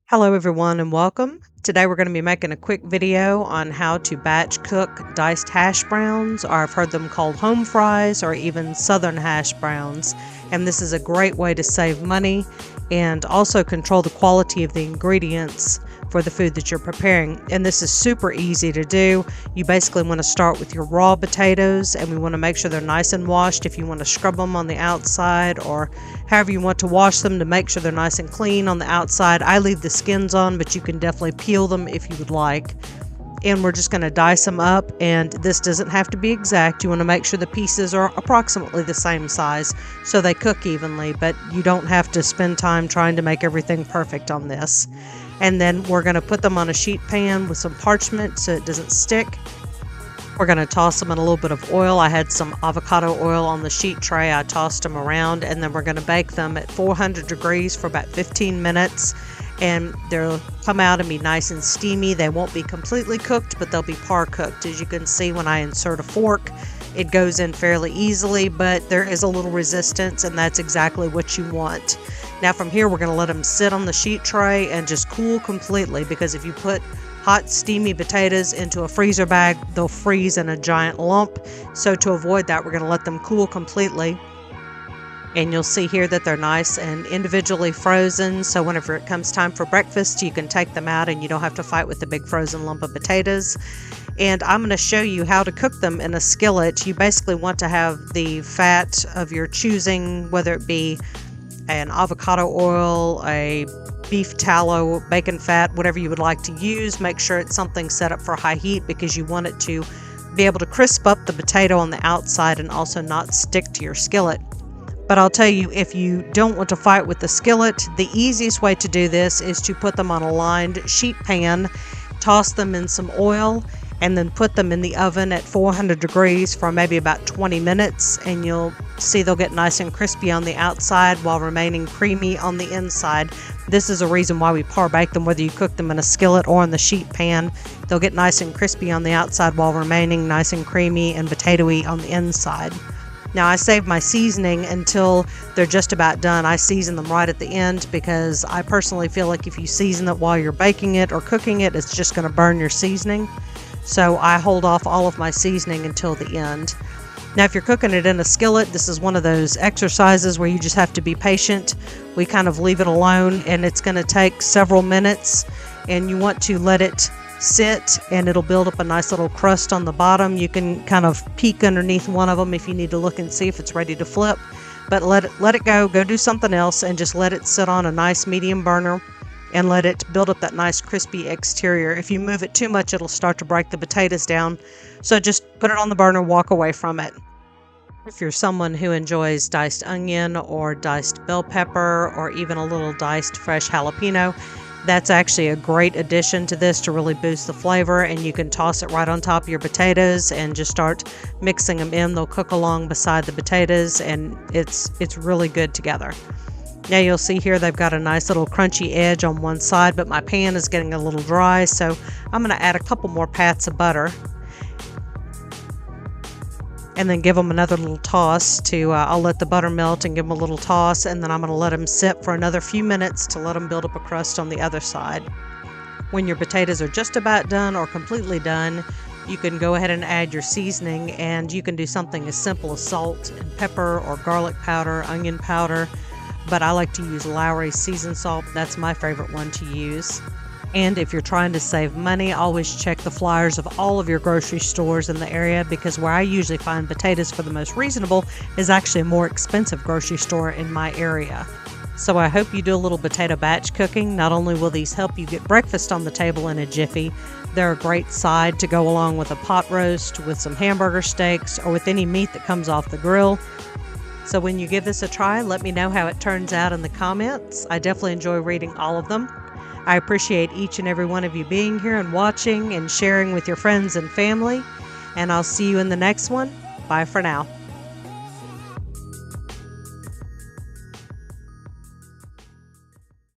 Hello everyone and welcome. Today we're going to be making a quick video on how to batch cook diced hash browns, or I've heard them called home fries or even southern hash browns. And this is a great way to save money and also control the quality of the ingredients for the food that you're preparing. And this is super easy to do. You basically want to start with your raw potatoes, and we want to make sure they're nice and washed. If you want to scrub them on the outside, or however you want to wash them to make sure they're nice and clean on the outside. I leave the skins on, but you can definitely peel them if you would like. And we're just going to dice them up, and this doesn't have to be exact. You want to make sure the pieces are approximately the same size so they cook evenly, but you don't have to spend time trying to make everything perfect on this. And then we're going to put them on a sheet pan with some parchment so it doesn't stick. We're going to toss them in a little bit of oil. I had some avocado oil on the sheet tray. I tossed them around, and then we're going to bake them at 400 degrees for about 15 minutes. And they'll come out and be nice and steamy. They won't be completely cooked, but they'll be par cooked. As you can see, when I insert a fork, it goes in fairly easily, but there is a little resistance, and that's exactly what you want. Now from here, we're going to let them sit on the sheet tray and just cool completely, because if you put hot steamy potatoes into a freezer bag, they'll freeze in a giant lump. So to avoid that, we're going to let them cool completely. And you'll see here that they're nice and individually frozen, so whenever it comes time for breakfast, you can take them out and you don't have to fight with the big frozen lump of potatoes. And I'm going to show you how to cook them in a skillet. You basically want to have the fat of your choosing, whether it be an avocado oil, a beef tallow, bacon fat, whatever you would like to use. Make sure it's something set up for high heat, because you want it to be able to crisp up the potato on the outside and also not stick to your skillet. But I'll tell you, if you don't want to fight with the skillet, the easiest way to do this is to put them on a lined sheet pan, toss them in some oil, and then put them in the oven at 400 degrees for maybe about 20 minutes, and you'll see they'll get nice and crispy on the outside while remaining creamy on the inside. This is a reason why we par bake them, whether you cook them in a skillet or in the sheet pan. They'll get nice and crispy on the outside while remaining nice and creamy and potatoey on the inside. Now I save my seasoning until they're just about done. I season them right at the end, because I personally feel like if you season it while you're baking it or cooking it, it's just going to burn your seasoning. So I hold off all of my seasoning until the end. Now if you're cooking it in a skillet, this is one of those exercises where you just have to be patient. We kind of leave it alone, and it's going to take several minutes, and you want to let it sit, and it'll build up a nice little crust on the bottom. You can kind of peek underneath one of them if you need to look and see if it's ready to flip, but let it go do something else, and just let it sit on a nice medium burner and let it build up that nice crispy exterior. If you move it too much, it'll start to break the potatoes down, so just put it on the burner, walk away from it. If you're someone who enjoys diced onion or diced bell pepper or even a little diced fresh jalapeno, that's actually a great addition to this to really boost the flavor, and you can toss it right on top of your potatoes and just start mixing them in. They'll cook along beside the potatoes, and it's really good together. Now you'll see here they've got a nice little crunchy edge on one side, but my pan is getting a little dry, so I'm going to add a couple more pats of butter. And then give them another little toss I'll let the butter melt and give them a little toss, and then I'm going to let them sit for another few minutes to let them build up a crust on the other side. When your potatoes are just about done or completely done, you can go ahead and add your seasoning, and you can do something as simple as salt and pepper or garlic powder, onion powder, but I like to use Lowry's seasoned salt. That's my favorite one to use. And if you're trying to save money, always check the flyers of all of your grocery stores in the area, because where I usually find potatoes for the most reasonable is actually a more expensive grocery store in my area. So I hope you do a little potato batch cooking. Not only will these help you get breakfast on the table in a jiffy, they're a great side to go along with a pot roast, with some hamburger steaks, or with any meat that comes off the grill. So when you give this a try, let me know how it turns out in the comments. I definitely enjoy reading all of them. I appreciate each and every one of you being here and watching and sharing with your friends and family. And I'll see you in the next one. Bye for now.